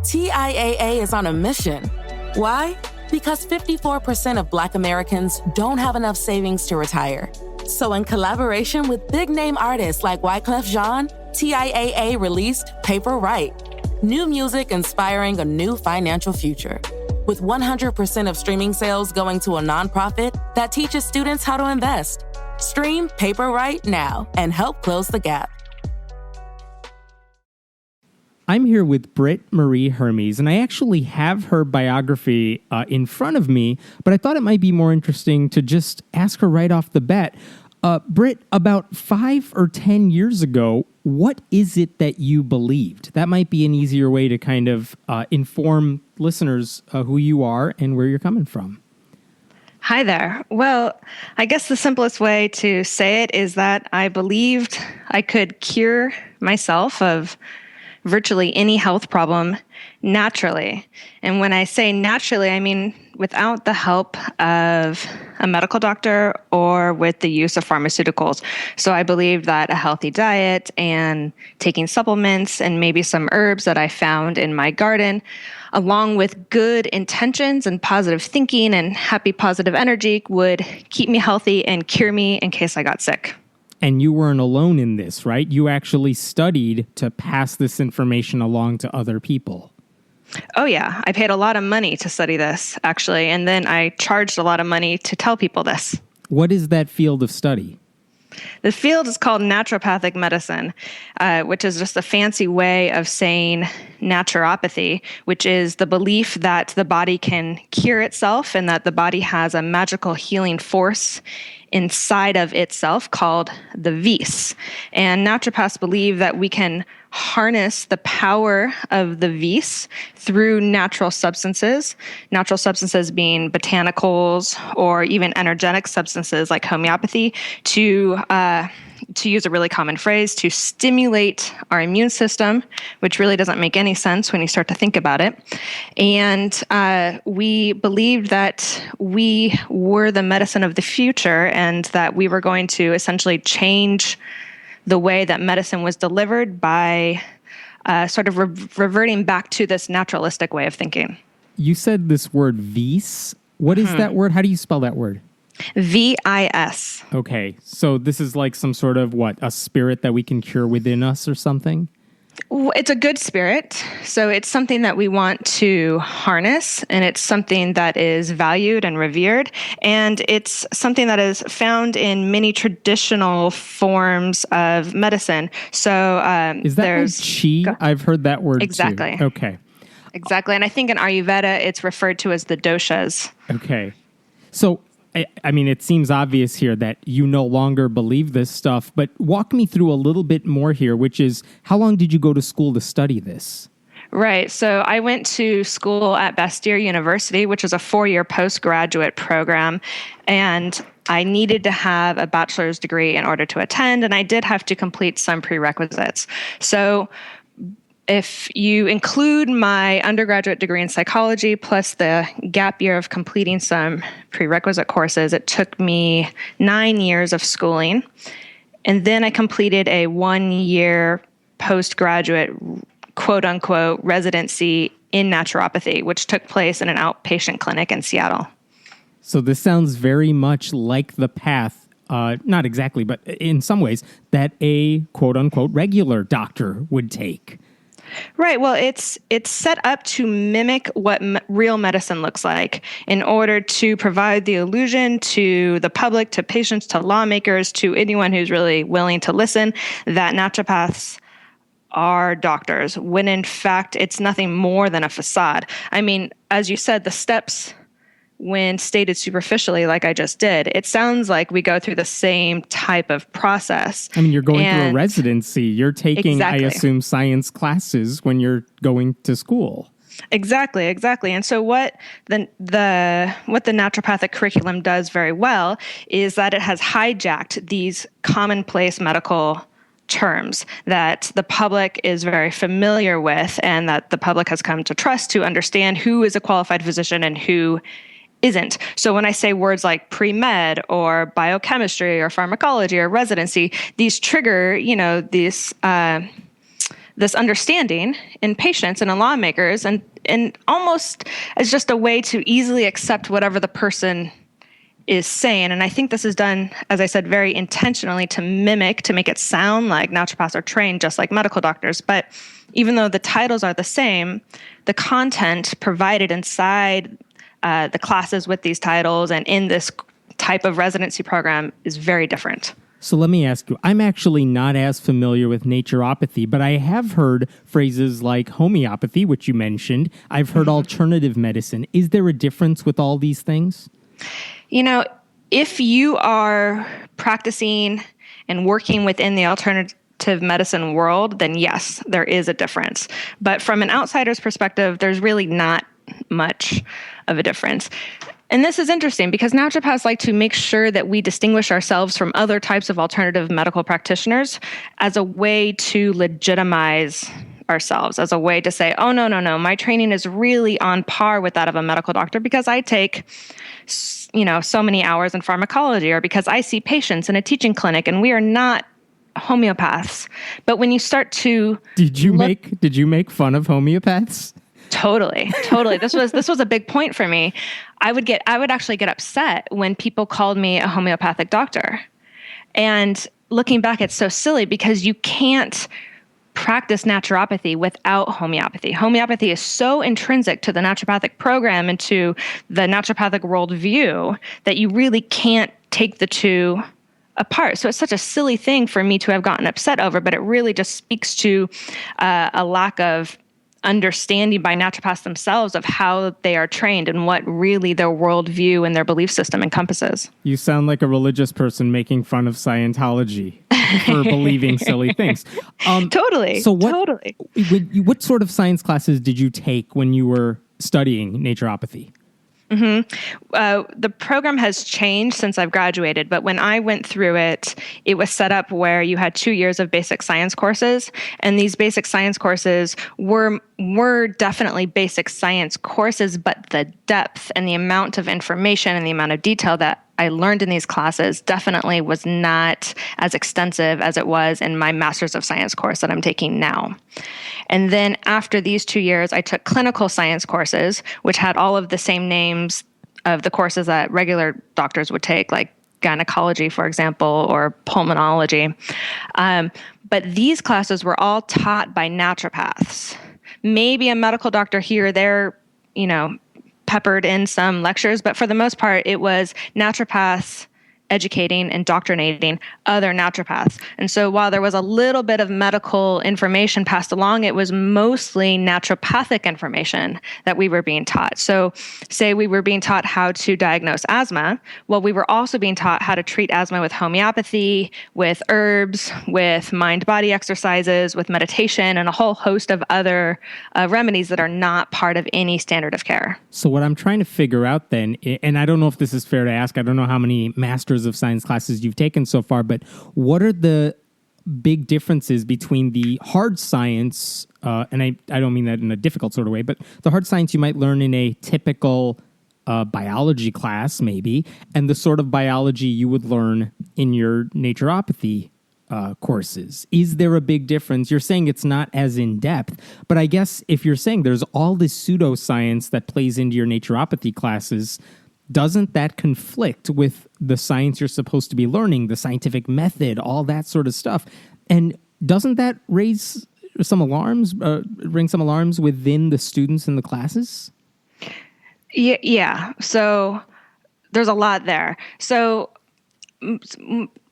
TIAA is on a mission. Why? Because 54% of Black Americans don't have enough savings to retire. So in collaboration with big-name artists like Wyclef Jean, TIAA released Paper Right, new music inspiring a new financial future. With 100% of streaming sales going to a nonprofit that teaches students how to invest. Stream Paper Right now and help close the gap. I'm here with Britt Marie Hermes, and I actually have her biography in front of me, but I thought it might be more interesting to just ask her right off the bat. Britt, about 5 or 10 years ago, what is it that you believed? That might be an easier way to kind of inform listeners who you are and where you're coming from. Hi there. Well, I guess the simplest way to say it is that I believed I could cure myself of virtually any health problem naturally. And when I say naturally, I mean without the help of a medical doctor or with the use of pharmaceuticals. So I believed that a healthy diet and taking supplements and maybe some herbs that I found in my garden, along with good intentions and positive thinking and happy positive energy, would keep me healthy and cure me in case I got sick. And you weren't alone in this, right? You actually studied to pass this information along to other people. Oh, yeah. I paid a lot of money to study this, actually. And then I charged a lot of money to tell people this. What is that field of study? The field is called naturopathic medicine, which is just a fancy way of saying naturopathy, which is the belief that the body can cure itself and that the body has a magical healing force inside of itself called the vis. And naturopaths believe that we can harness the power of the vis through natural substances being botanicals or even energetic substances like homeopathy to use a really common phrase, to stimulate our immune system, which really doesn't make any sense when you start to think about it. And we believed that we were the medicine of the future and that we were going to essentially change the way that medicine was delivered by sort of reverting back to this naturalistic way of thinking. You said this word vis. What is that word? How do you spell that word? VIS. Okay, so this is like some sort of, a spirit that we can cure within us or something? It's a good spirit. So it's something that we want to harness, and it's something that is valued and revered. And it's something that is found in many traditional forms of medicine. So is that like chi? I've heard that word exactly. Too. Okay. Exactly. And I think in Ayurveda, it's referred to as the doshas. Okay. So I mean, it seems obvious here that you no longer believe this stuff, but walk me through a little bit more here, which is, how long did you go to school to study this? Right. So I went to school at Bastyr University, which is a 4-year postgraduate program, and I needed to have a bachelor's degree in order to attend, and I did have to complete some prerequisites. So if you include my undergraduate degree in psychology plus the gap year of completing some prerequisite courses, it took me 9 years of schooling. And then I completed a 1-year postgraduate, quote unquote, residency in naturopathy, which took place in an outpatient clinic in Seattle. So this sounds very much like the path, not exactly, but in some ways, that a quote unquote regular doctor would take. Right. Well, it's set up to mimic what real medicine looks like in order to provide the illusion to the public, to patients, to lawmakers, to anyone who's really willing to listen, that naturopaths are doctors, when in fact it's nothing more than a facade. I mean, as you said, the steps, when stated superficially like I just did, it sounds like we go through the same type of process. I mean, you're going through a residency. You're taking, exactly. I assume, science classes when you're going to school. Exactly. And so what the naturopathic curriculum does very well is that it has hijacked these commonplace medical terms that the public is very familiar with and that the public has come to trust to understand who is a qualified physician and who isn't. So when I say words like pre-med or biochemistry or pharmacology or residency, these trigger, these this understanding in patients and in lawmakers, and almost as just a way to easily accept whatever the person is saying. And I think this is done, as I said, very intentionally to make it sound like naturopaths are trained just like medical doctors. But even though the titles are the same, the content provided inside the classes with these titles and in this type of residency program is very different. So let me ask you, I'm actually not as familiar with naturopathy, but I have heard phrases like homeopathy, which you mentioned. I've heard alternative medicine. Is there a difference with all these things? If you are practicing and working within the alternative medicine world, then yes, there is a difference. But from an outsider's perspective, there's really not much of a difference. And this is interesting because naturopaths like to make sure that we distinguish ourselves from other types of alternative medical practitioners as a way to legitimize ourselves, as a way to say, oh, no, my training is really on par with that of a medical doctor because I take so many hours in pharmacology, or because I see patients in a teaching clinic and we are not homeopaths. But when you start to Did you make fun of homeopaths? Totally. This was a big point for me. I would actually get upset when people called me a homeopathic doctor. And looking back, it's so silly because you can't practice naturopathy without homeopathy. Homeopathy is so intrinsic to the naturopathic program and to the naturopathic worldview that you really can't take the two apart. So it's such a silly thing for me to have gotten upset over, but it really just speaks to a lack of understanding by naturopaths themselves of how they are trained and what really their worldview and their belief system encompasses. You sound like a religious person making fun of Scientology for believing silly things. Totally. So what sort of science classes did you take when you were studying naturopathy? The program has changed since I've graduated, but when I went through it, it was set up where you had 2 years of basic science courses, and these basic science courses were definitely basic science courses, but the depth and the amount of information and the amount of detail that I learned in these classes definitely was not as extensive as it was in my Master's of Science course that I'm taking now. And then after these 2 years, I took clinical science courses, which had all of the same names of the courses that regular doctors would take, like gynecology, for example, or pulmonology. But these classes were all taught by naturopaths. Maybe a medical doctor here or there, peppered in some lectures, but for the most part, it was naturopaths educating, indoctrinating other naturopaths. And so while there was a little bit of medical information passed along, it was mostly naturopathic information that we were being taught. So say we were being taught how to diagnose asthma. Well, we were also being taught how to treat asthma with homeopathy, with herbs, with mind-body exercises, with meditation, and a whole host of other remedies that are not part of any standard of care. So what I'm trying to figure out then, and I don't know if this is fair to ask, I don't know how many Masters of Science classes you've taken so far, but what are the big differences between the hard science, and I don't mean that in a difficult sort of way, but the hard science you might learn in a typical biology class maybe, and the sort of biology you would learn in your naturopathy courses? Is there a big difference? You're saying it's not as in-depth, but I guess if you're saying there's all this pseudoscience that plays into your naturopathy classes, doesn't that conflict with the science you're supposed to be learning, the scientific method, all that sort of stuff? And doesn't that raise some alarms, ring some alarms within the students in the classes? Yeah. So there's a lot there. So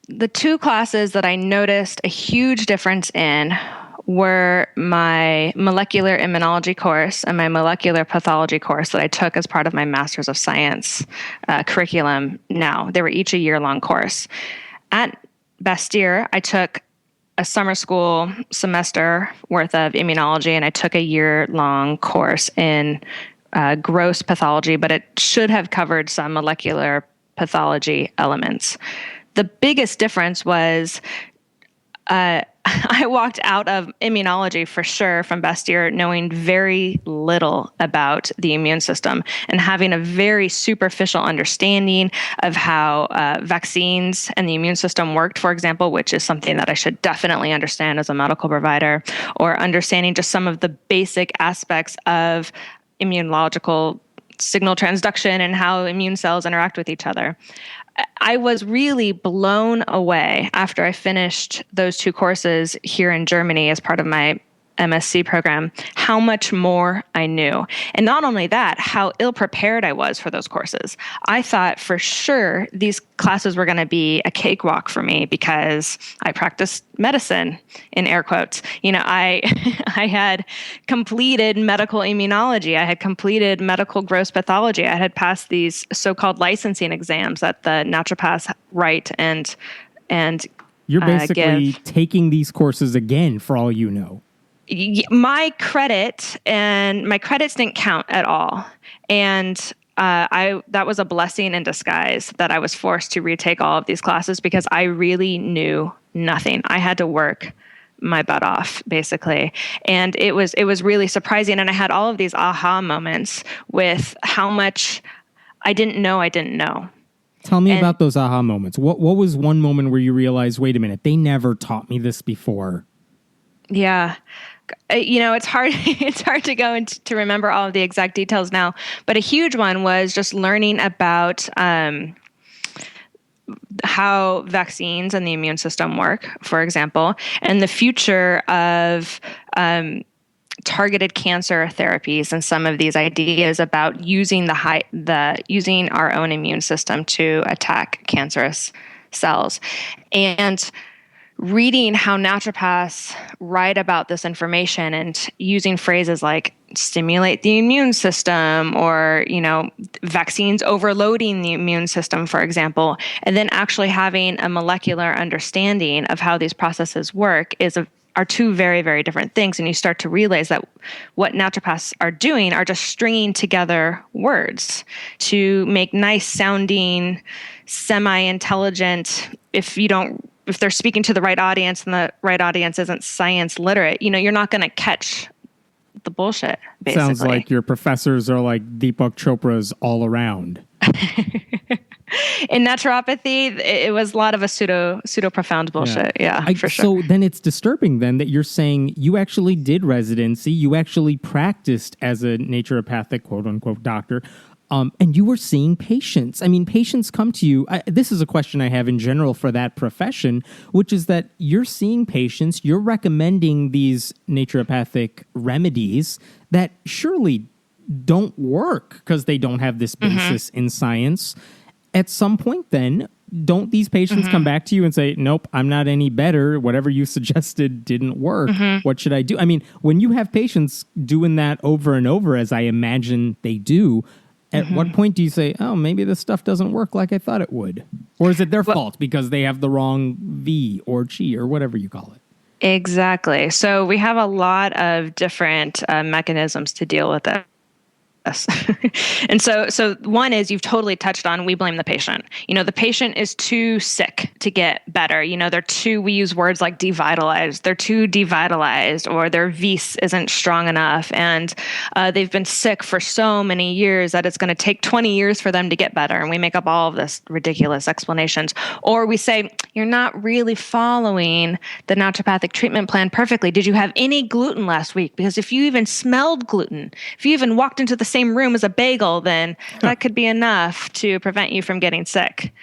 the two classes that I noticed a huge difference in were my molecular immunology course and my molecular pathology course that I took as part of my Master's of Science curriculum now. They were each a year-long course. At Bastyr, I took a summer school semester worth of immunology, and I took a year-long course in gross pathology, but it should have covered some molecular pathology elements. The biggest difference was I walked out of immunology for sure from best year knowing very little about the immune system and having a very superficial understanding of how vaccines and the immune system worked, for example, which is something that I should definitely understand as a medical provider, or understanding just some of the basic aspects of immunological signal transduction and how immune cells interact with each other. I was really blown away after I finished those 2 courses here in Germany as part of my MSc program, how much more I knew. And not only that, how ill-prepared I was for those courses. I thought for sure these classes were going to be a cakewalk for me because I practiced medicine, in air quotes. I had completed medical immunology. I had completed medical gross pathology. I had passed these so-called licensing exams that the naturopaths write and You're basically give. taking these courses again, for all you know. My credits didn't count at all. And that was a blessing in disguise that I was forced to retake all of these classes because I really knew nothing. I had to work my butt off, basically. And it was really surprising. And I had all of these aha moments with how much I didn't know. Tell me about those aha moments. What was one moment where you realized, wait a minute, they never taught me this before? Yeah. It's hard. It's hard to go into to remember all of the exact details now. But a huge one was just learning about how vaccines and the immune system work, for example, and the future of targeted cancer therapies and some of these ideas about using using our own immune system to attack cancerous cells. And reading how naturopaths write about this information and using phrases like stimulate the immune system or, vaccines overloading the immune system, for example, and then actually having a molecular understanding of how these processes work are 2 very, very different things. And you start to realize that what naturopaths are doing are just stringing together words to make nice sounding, semi-intelligent, if they're speaking to the right audience and the right audience isn't science literate, you're not going to catch the bullshit, basically. Sounds like your professors are like Deepak Chopra's all around. In naturopathy, it was a lot of a pseudo profound bullshit. Yeah, for sure. So then it's disturbing then that you're saying you actually did residency, you actually practiced as a naturopathic, quote unquote, doctor, and you were seeing patients. I mean, patients come to you. This is a question I have in general for that profession, which is that you're seeing patients, you're recommending these naturopathic remedies that surely don't work because they don't have this basis in science. At some point then, don't these patients come back to you and say, nope, I'm not any better. Whatever you suggested didn't work. What should I do? I mean, when you have patients doing that over and over, as I imagine they do, at what point do you say, oh, maybe this stuff doesn't work like I thought it would? Or is it their fault because they have the wrong V or chi or whatever you call it? Exactly. So we have a lot of different mechanisms to deal with it. And so one is you've totally touched on, we blame the patient. The patient is too sick to get better. We use words like devitalized. They're too devitalized, or their vis isn't strong enough. And they've been sick for so many years that it's going to take 20 years for them to get better. And we make up all of this ridiculous explanations. Or we say, you're not really following the naturopathic treatment plan perfectly. Did you have any gluten last week? Because if you even smelled gluten, if you even walked into the same room as a bagel, then that could be enough to prevent you from getting sick.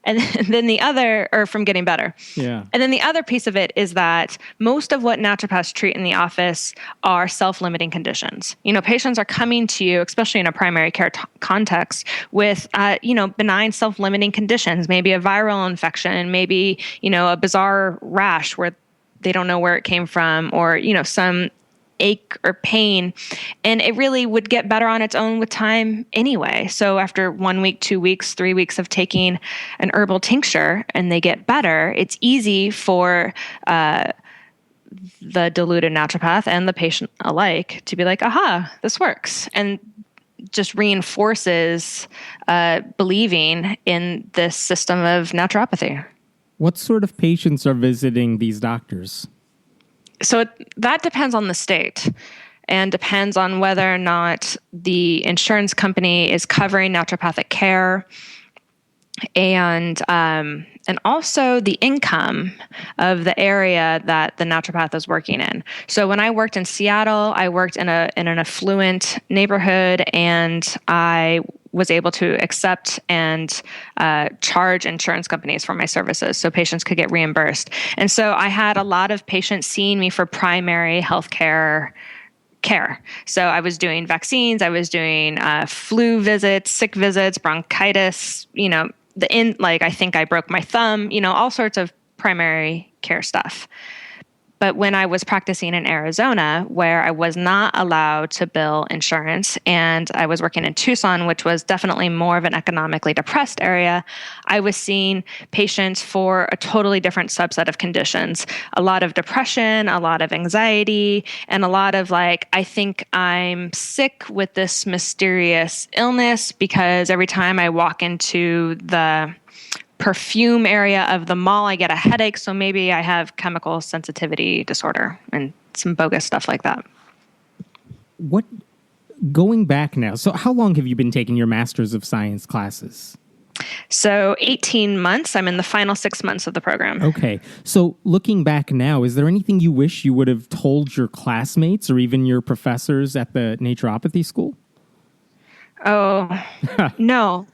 And then from getting better. Yeah. And then the other piece of it is that most of what naturopaths treat in the office are self-limiting conditions. Patients are coming to you, especially in a primary care context, with, benign self-limiting conditions, maybe a viral infection, maybe, a bizarre rash where they don't know where it came from, or, some ache or pain, and it really would get better on its own with time anyway. So after 1 week, 2 weeks, 3 weeks of taking an herbal tincture and they get better, it's easy for the deluded naturopath and the patient alike to be like, aha, this works. And just reinforces believing in this system of naturopathy. What sort of patients are visiting these doctors? So that depends on the state and depends on whether or not the insurance company is covering naturopathic care, and also the income of the area that the naturopath is working in. So when I worked in Seattle, I worked in an affluent neighborhood, and I was able to accept and charge insurance companies for my services so patients could get reimbursed. And so I had a lot of patients seeing me for primary healthcare care. So I was doing vaccines, I was doing flu visits, sick visits, bronchitis, I think I broke my thumb, all sorts of primary care stuff. But when I was practicing in Arizona, where I was not allowed to bill insurance, and I was working in Tucson, which was definitely more of an economically depressed area, I was seeing patients for a totally different subset of conditions. A lot of depression, a lot of anxiety, and a lot of I think I'm sick with this mysterious illness because every time I walk into the perfume area of the mall, I get a headache, so maybe I have chemical sensitivity disorder and some bogus stuff like that. Going back now, so how long have you been taking your Masters of Science classes? So 18 months. I'm in the final 6 months of the program. Okay. So looking back now, is there anything you wish you would have told your classmates or even your professors at the naturopathy school? Oh, no.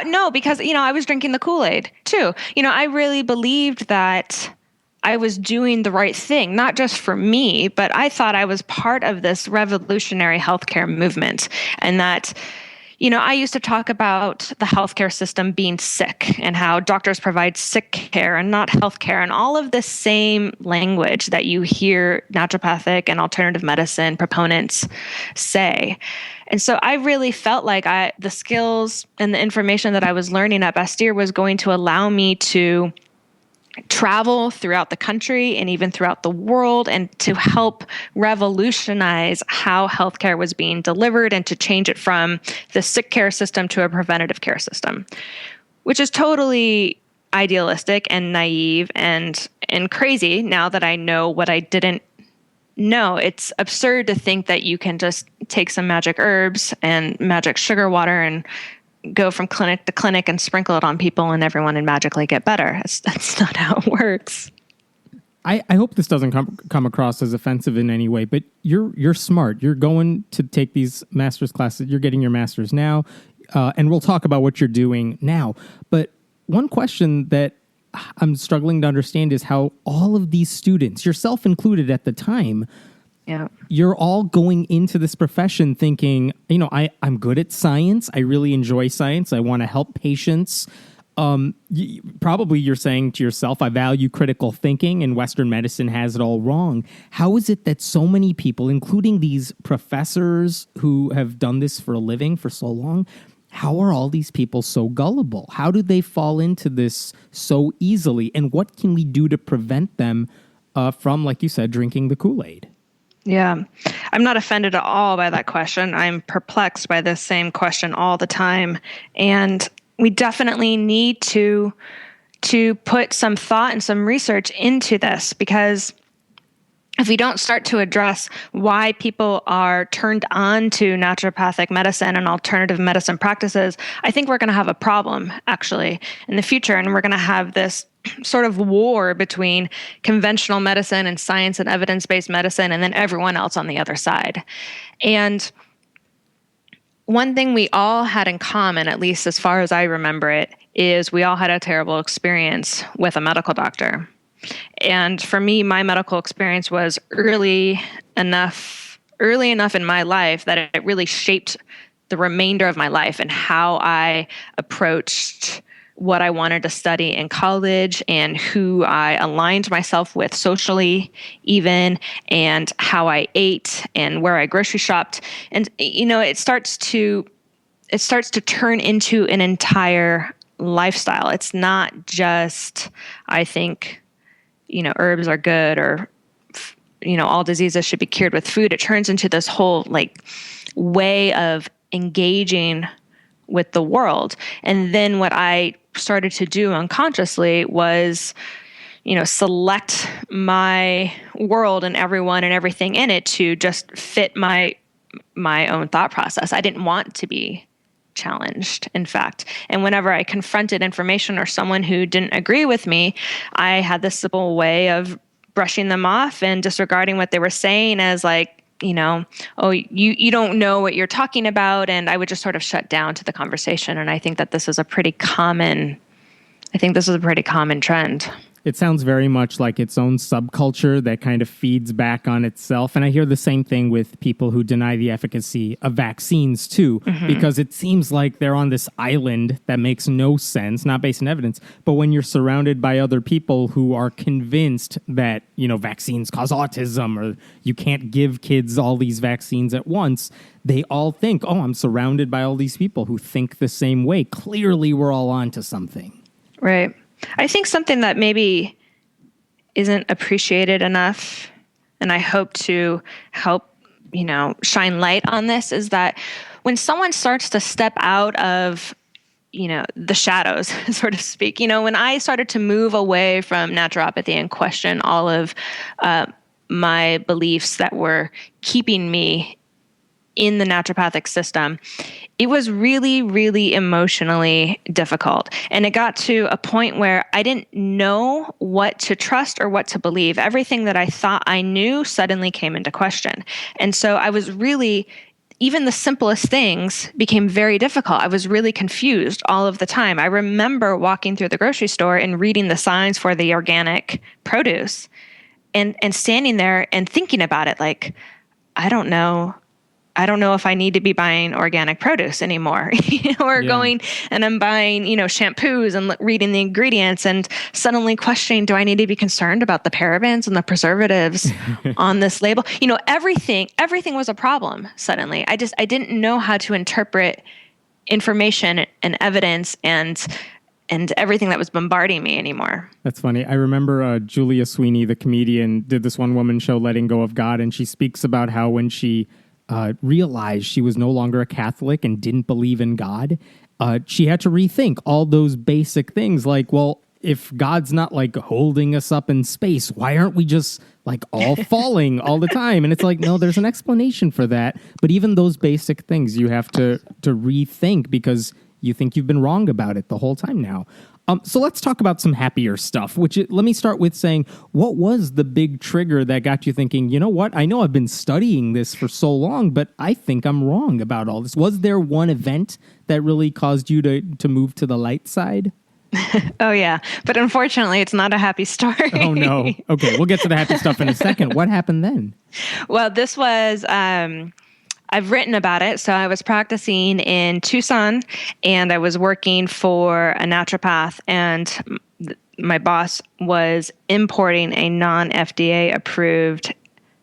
No, because, I was drinking the Kool-Aid too. I really believed that I was doing the right thing, not just for me, but I thought I was part of this revolutionary healthcare movement. And that, I used to talk about the healthcare system being sick and how doctors provide sick care and not healthcare, and all of the same language that you hear naturopathic and alternative medicine proponents say. And so I really felt like the skills and the information that I was learning at Bastyr was going to allow me to travel throughout the country and even throughout the world, and to help revolutionize how healthcare was being delivered and to change it from the sick care system to a preventative care system, which is totally idealistic and naive and crazy now that I know what I didn't know. It's absurd to think that you can just take some magic herbs and magic sugar water and go from clinic to clinic and sprinkle it on people and everyone and magically get better. That's not how it works. I hope this doesn't come across as offensive in any way, but you're smart. You're going to take these master's classes. You're getting your master's now, and we'll talk about what you're doing now. But one question that I'm struggling to understand is how all of these students, yourself included at the time, you're all going into this profession thinking, I'm good at science. I really enjoy science. I want to help patients. Probably you're saying to yourself, I value critical thinking, and Western medicine has it all wrong. How is it that so many people, including these professors who have done this for a living for so long, how are all these people so gullible? How do they fall into this so easily? And what can we do to prevent them from, like you said, drinking the Kool-Aid? Yeah, I'm not offended at all by that question. I'm perplexed by this same question all the time. And we definitely need to put some thought and some research into this, because if we don't start to address why people are turned on to naturopathic medicine and alternative medicine practices, I think we're going to have a problem actually in the future. And we're going to have this sort of war between conventional medicine and science and evidence-based medicine, and then everyone else on the other side. And one thing we all had in common, at least as far as I remember it, is we all had a terrible experience with a medical doctor. And for me, my medical experience was early enough in my life that it really shaped the remainder of my life and how I approached what I wanted to study in college and who I aligned myself with socially even, and how I ate and where I grocery shopped. And, it starts to turn into an entire lifestyle. It's not just, I think, herbs are good, or, all diseases should be cured with food. It turns into this whole way of engaging with the world. And then what I started to do unconsciously was, select my world and everyone and everything in it to just fit my own thought process. I didn't want to be challenged, in fact. And whenever I confronted information or someone who didn't agree with me, I had this simple way of brushing them off and disregarding what they were saying as like, oh, you don't know what you're talking about. And I would just sort of shut down to the conversation. And I think that this is a pretty common trend. It sounds very much like its own subculture that kind of feeds back on itself. And I hear the same thing with people who deny the efficacy of vaccines too, because it seems like they're on this island that makes no sense, not based on evidence. But when you're surrounded by other people who are convinced that, vaccines cause autism or you can't give kids all these vaccines at once, they all think, oh, I'm surrounded by all these people who think the same way. Clearly, we're all onto something. Right. I think something that maybe isn't appreciated enough, and I hope to help, shine light on this, is that when someone starts to step out of, the shadows, so to speak, when I started to move away from naturopathy and question all of my beliefs that were keeping me in the naturopathic system, it was really, really emotionally difficult. And it got to a point where I didn't know what to trust or what to believe. Everything that I thought I knew suddenly came into question. And so I was really, even the simplest things became very difficult. I was really confused all of the time. I remember walking through the grocery store and reading the signs for the organic produce and standing there and thinking about it like, I don't know if I need to be buying organic produce anymore, or going and I'm buying, shampoos and reading the ingredients and suddenly questioning, do I need to be concerned about the parabens and the preservatives on this label? Everything was a problem suddenly. I didn't know how to interpret information and evidence and everything that was bombarding me anymore. That's funny. I remember Julia Sweeney, the comedian, did this one woman show, Letting Go of God, and she speaks about how when she realized she was no longer a Catholic and didn't believe in God, she had to rethink all those basic things like, well, if God's not like holding us up in space, why aren't we just like all falling all the time? And it's like, no, there's an explanation for that. But even those basic things you have to rethink because you think you've been wrong about it the whole time now. So let's talk about some happier stuff, let me start with saying, what was the big trigger that got you thinking, you know what, I know I've been studying this for so long, but I think I'm wrong about all this. Was there one event that really caused you to move to the light side? Oh, yeah. But unfortunately, it's not a happy story. Oh, no. Okay, we'll get to the happy stuff in a second. What happened then? Well, this was... I've written about it. So I was practicing in Tucson and I was working for a naturopath, and my boss was importing a non-FDA approved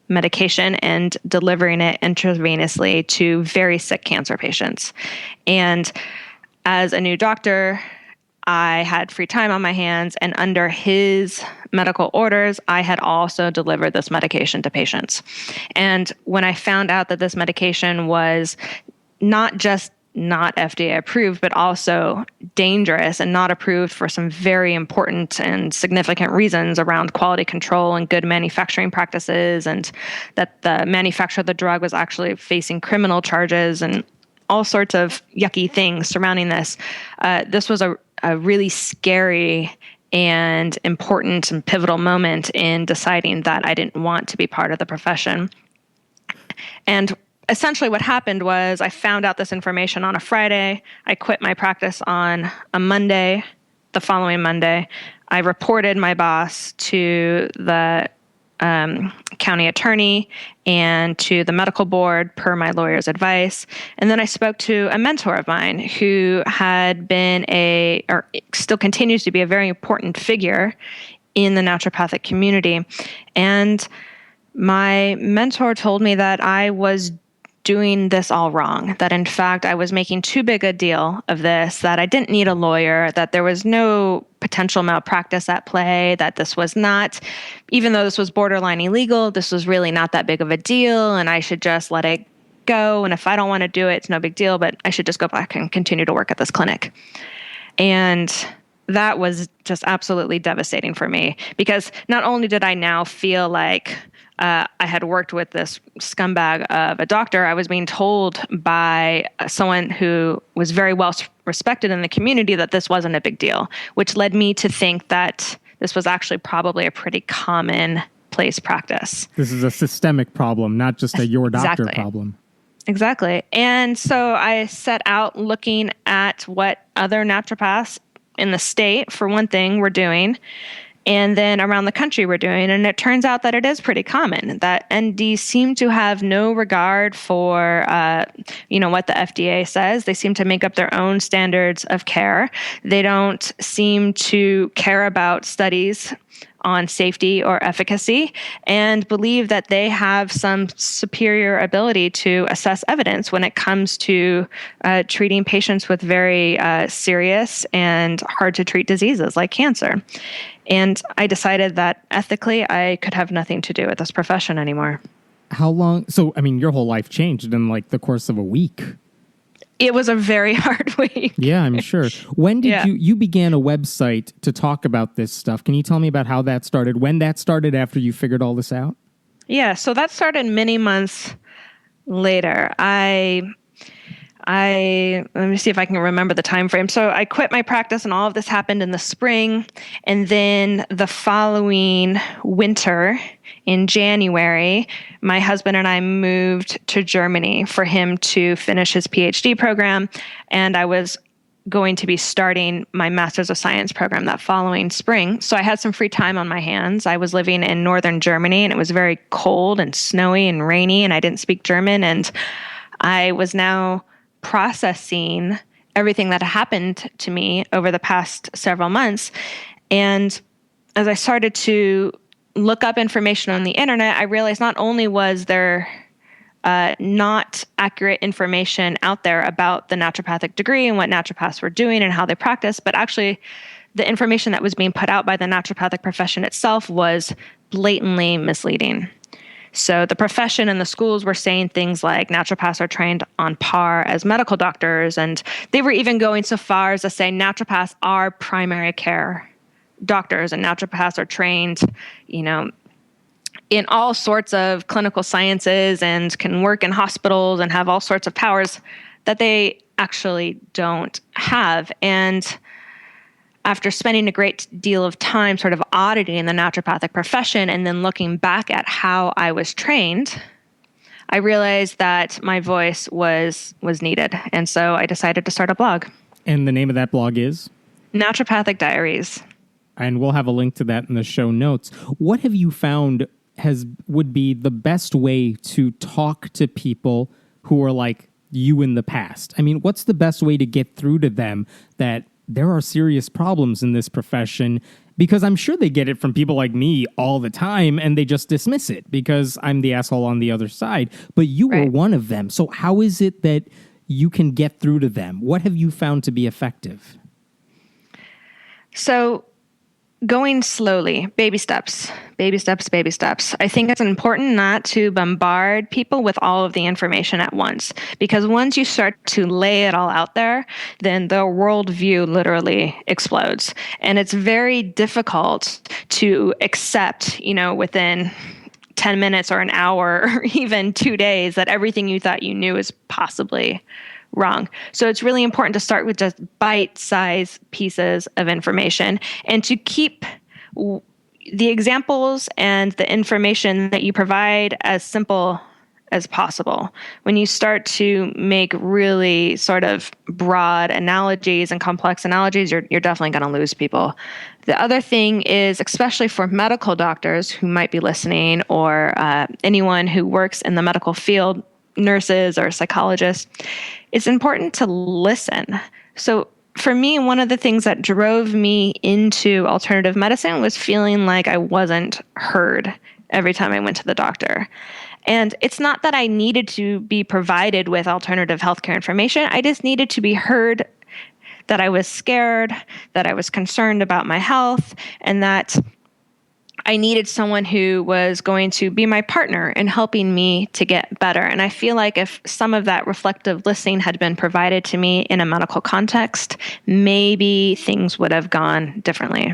medication and delivering it intravenously to very sick cancer patients. And as a new doctor, I had free time on my hands, and under his medical orders, I had also delivered this medication to patients. And when I found out that this medication was not just not FDA approved, but also dangerous and not approved for some very important and significant reasons around quality control and good manufacturing practices, and that the manufacturer of the drug was actually facing criminal charges and all sorts of yucky things surrounding this, this was a really scary and important and pivotal moment in deciding that I didn't want to be part of the profession. And essentially what happened was I found out this information on a Friday. I quit my practice on a Monday. The following Monday, I reported my boss to the county attorney and to the medical board per my lawyer's advice. And then I spoke to a mentor of mine who had been or still continues to be a very important figure in the naturopathic community. And my mentor told me that I was doing this all wrong, that in fact I was making too big a deal of this, that I didn't need a lawyer, that there was no potential malpractice at play, that this was not, even though this was borderline illegal, this was really not that big of a deal, and I should just let it go, and if I don't want to do it, it's no big deal, but I should just go back and continue to work at this clinic. And that was just absolutely devastating for me, because not only did I now feel like I had worked with this scumbag of a doctor, I was being told by someone who was very well respected in the community that this wasn't a big deal, which led me to think that this was actually probably a pretty commonplace practice. This is a systemic problem, not just a your doctor Exactly. problem. Exactly. And so I set out looking at what other naturopaths in the state, for one thing, were doing, and then around the country were doing. And it turns out that it is pretty common, that NDs seem to have no regard for, what the FDA says. They seem to make up their own standards of care. They don't seem to care about studies on safety or efficacy, and believe that they have some superior ability to assess evidence when it comes to treating patients with very serious and hard to treat diseases like cancer. And I decided that ethically, I could have nothing to do with this profession anymore. How long? So, I mean, your whole life changed in like the course of a week. It was a very hard week. Yeah, I'm sure. When did you began a website to talk about this stuff? Can you tell me about how that started, when that started after you figured all this out? Yeah, so that started many months later. Let me see if I can remember the time frame. So I quit my practice, and all of this happened in the spring. And then the following winter, in January, my husband and I moved to Germany for him to finish his PhD program. And I was going to be starting my Master's of Science program that following spring. So I had some free time on my hands. I was living in northern Germany, and it was very cold and snowy and rainy, and I didn't speak German. And I was now processing everything that happened to me over the past several months. And as I started to look up information on the internet, I realized not only was there not accurate information out there about the naturopathic degree and what naturopaths were doing and how they practice, but actually the information that was being put out by the naturopathic profession itself was blatantly misleading. So the profession and the schools were saying things like naturopaths are trained on par as medical doctors, and they were even going so far as to say naturopaths are primary care doctors, and naturopaths are trained, in all sorts of clinical sciences and can work in hospitals and have all sorts of powers that they actually don't have. And after spending a great deal of time sort of auditing the naturopathic profession and then looking back at how I was trained, I realized that my voice was needed. And so I decided to start a blog. And the name of that blog is? Naturopathic Diaries. And we'll have a link to that in the show notes. What have you found would be the best way to talk to people who are like you in the past? I mean, what's the best way to get through to them that there are serious problems in this profession? Because I'm sure they get it from people like me all the time, and they just dismiss it because I'm the asshole on the other side. But you were one of them. So how is it that you can get through to them? What have you found to be effective? So going slowly, baby steps. I think it's important not to bombard people with all of the information at once, because once you start to lay it all out there, then the worldview literally explodes. And it's very difficult to accept, within 10 minutes or an hour or even 2 days that everything you thought you knew is possibly wrong. So it's really important to start with just bite-sized pieces of information and to keep the examples and the information that you provide as simple as possible. When you start to make really sort of broad analogies and complex analogies, you're definitely going to lose people. The other thing is, especially for medical doctors who might be listening, or anyone who works in the medical field, nurses or psychologists, it's important to listen. So for me, one of the things that drove me into alternative medicine was feeling like I wasn't heard every time I went to the doctor. And it's not that I needed to be provided with alternative healthcare information. I just needed to be heard that I was scared, that I was concerned about my health, and that I needed someone who was going to be my partner in helping me to get better. And I feel like if some of that reflective listening had been provided to me in a medical context, maybe things would have gone differently.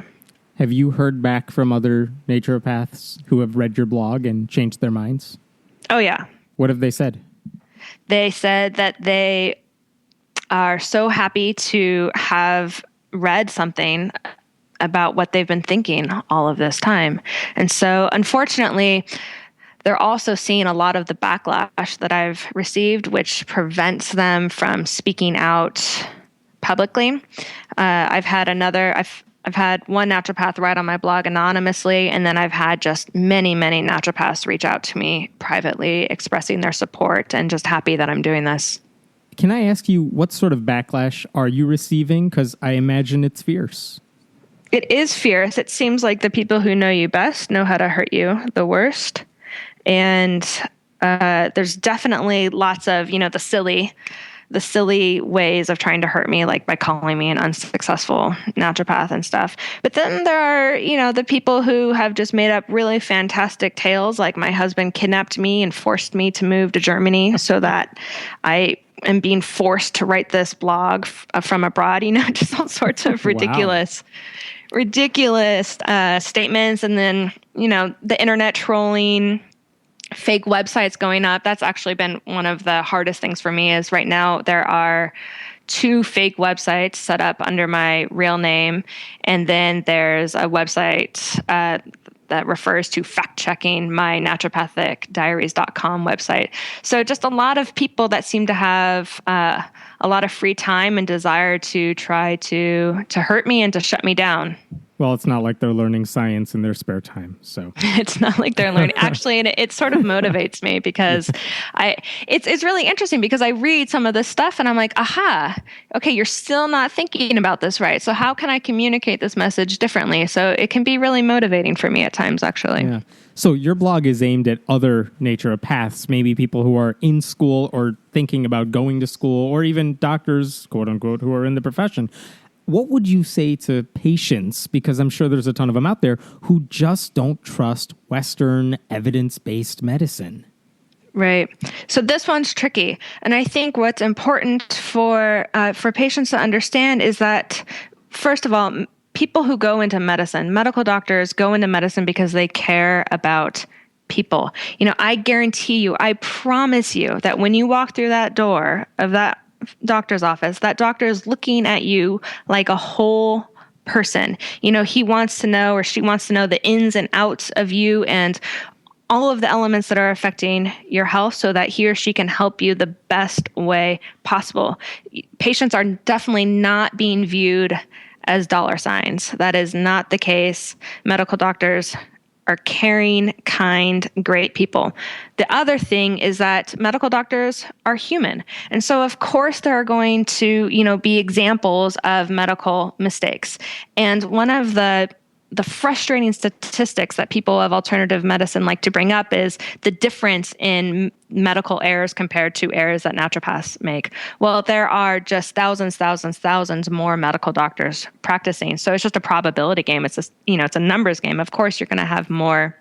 Have you heard back from other naturopaths who have read your blog and changed their minds? Oh, yeah. What have they said? They said that they are so happy to have read something about what they've been thinking all of this time. And so, unfortunately, they're also seeing a lot of the backlash that I've received, which prevents them from speaking out publicly. I've had one naturopath write on my blog anonymously, and then I've had just many, many naturopaths reach out to me privately, expressing their support and just happy that I'm doing this. Can I ask you, what sort of backlash are you receiving? Because I imagine it's fierce. It is fierce. It seems like the people who know you best know how to hurt you the worst. And there's definitely lots of, the silly ways of trying to hurt me, like by calling me an unsuccessful naturopath and stuff. But then there are, the people who have just made up really fantastic tales, like my husband kidnapped me and forced me to move to Germany so that I am being forced to write this blog from abroad, just all sorts of ridiculous statements. And then, the internet trolling, fake websites going up. That's actually been one of the hardest things for me. Is right now there are 2 fake websites set up under my real name. And then there's a website that refers to fact-checking my naturopathicdiaries.com website. So just a lot of people that seem to have a lot of free time and desire to try to hurt me and to shut me down. Well, it's not like they're learning science in their spare time, so. It's not like they're learning. Actually, it sort of motivates me because it's really interesting because I read some of this stuff and I'm like, aha, okay, you're still not thinking about this right. So how can I communicate this message differently? So it can be really motivating for me at times, actually. Yeah. So your blog is aimed at other naturopaths, maybe people who are in school or thinking about going to school, or even doctors, quote unquote, who are in the profession. What would you say to patients, because I'm sure there's a ton of them out there, who just don't trust Western evidence-based medicine? Right. So this one's tricky. And I think what's important for patients to understand is that, first of all, people who go into medicine, medical doctors go into medicine because they care about people. I guarantee you, I promise you that when you walk through that door of that doctor's office, that doctor is looking at you like a whole person. He wants to know, or she wants to know, the ins and outs of you and all of the elements that are affecting your health so that he or she can help you the best way possible. Patients are definitely not being viewed as dollar signs. That is not the case. Medical doctors are caring, kind, great people. The other thing is that medical doctors are human. And so, of course, there are going to, be examples of medical mistakes. And one of the frustrating statistics that people of alternative medicine like to bring up is the difference in medical errors compared to errors that naturopaths make. Well, there are just thousands more medical doctors practicing. So it's just a probability game. It's it's a numbers game. Of course, you're going to have more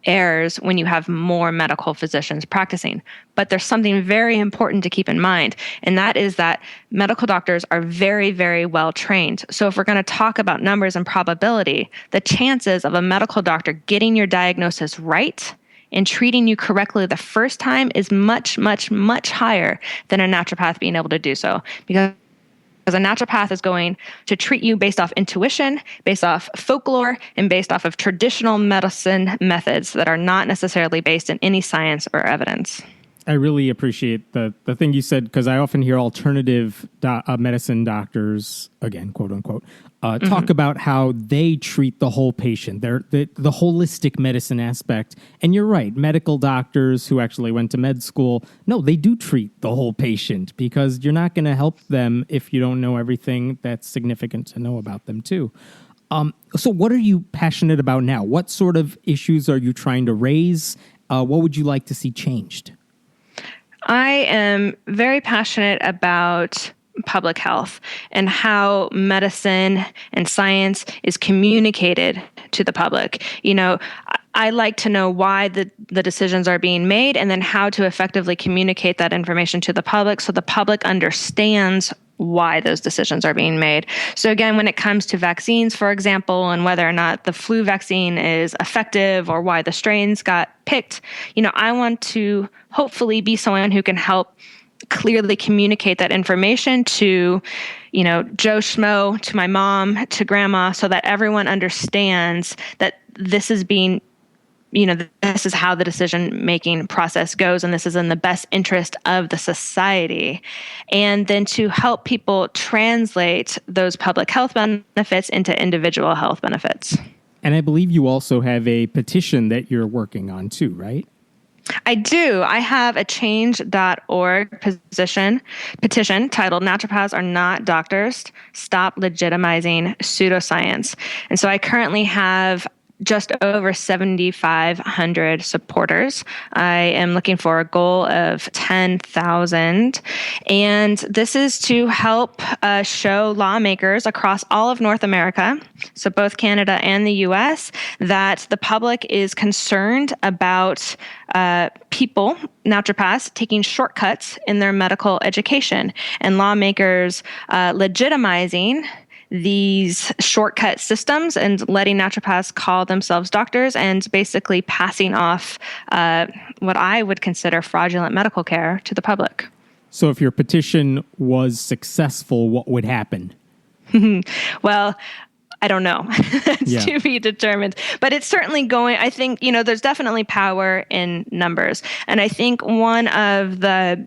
errors when you have more medical physicians practicing. But there's something very important to keep in mind, and that is that medical doctors are very, very well trained. So if we're going to talk about numbers and probability, the chances of a medical doctor getting your diagnosis right and treating you correctly the first time is much, much, much higher than a naturopath being able to do so. Because a naturopath is going to treat you based off intuition, based off folklore, and based off of traditional medicine methods that are not necessarily based in any science or evidence. I really appreciate the thing you said, because I often hear alternative medicine doctors, again, quote unquote, talk about how they treat the whole patient, the holistic medicine aspect. And you're right, medical doctors who actually went to med school, no, they do treat the whole patient, because you're not going to help them if you don't know everything that's significant to know about them too. So what are you passionate about now? What sort of issues are you trying to raise? What would you like to see changed? I am very passionate about public health and how medicine and science is communicated to the public. I like to know why the decisions are being made and then how to effectively communicate that information to the public so the public understands why those decisions are being made. So again, when it comes to vaccines, for example, and whether or not the flu vaccine is effective or why the strains got picked, I want to hopefully be someone who can help clearly communicate that information to, Joe Schmo, to my mom, to grandma, so that everyone understands that this is being this is how the decision-making process goes, and this is in the best interest of the society. And then to help people translate those public health benefits into individual health benefits. And I believe you also have a petition that you're working on too, right? I do. I have a change.org petition titled Naturopaths Are Not Doctors, Stop Legitimizing Pseudoscience. And so I currently have just over 7,500 supporters. I am looking for a goal of 10,000. And this is to help show lawmakers across all of North America, so both Canada and the US, that the public is concerned about people, naturopaths, taking shortcuts in their medical education, and lawmakers legitimizing these shortcut systems and letting naturopaths call themselves doctors and basically passing off what I would consider fraudulent medical care to the public. So if your petition was successful, what would happen? Well, I don't know. It's to be determined. But it's certainly going, I think, there's definitely power in numbers. And I think one of the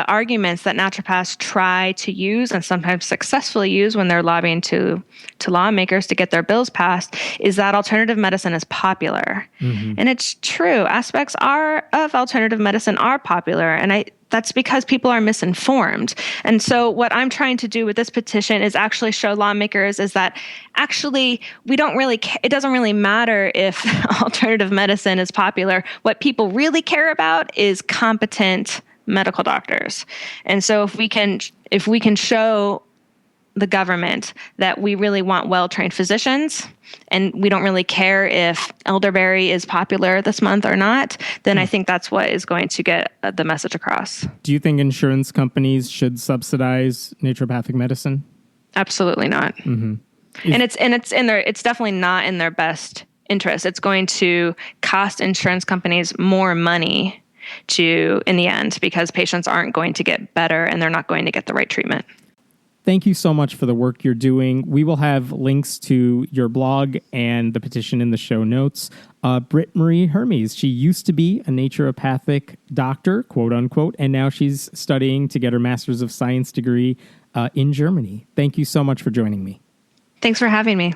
arguments that naturopaths try to use and sometimes successfully use when they're lobbying to lawmakers to get their bills passed is that alternative medicine is popular. Mm-hmm. And it's true. Aspects of alternative medicine are popular. And that's because people are misinformed. And so what I'm trying to do with this petition is actually show lawmakers is that actually it doesn't really matter if alternative medicine is popular. What people really care about is competent medical doctors. And so if we can show the government that we really want well-trained physicians and we don't really care if elderberry is popular this month or not, then I think that's what is going to get the message across. Do you think insurance companies should subsidize naturopathic medicine? Absolutely not. Mm-hmm. It's definitely not in their best interest. It's going to cost insurance companies more money in the end, because patients aren't going to get better and they're not going to get the right treatment. Thank you so much for the work you're doing. We will have links to your blog and the petition in the show notes. Britt Marie Hermes, she used to be a naturopathic doctor, quote unquote, and now she's studying to get her Master's of Science degree in Germany. Thank you so much for joining me. Thanks for having me.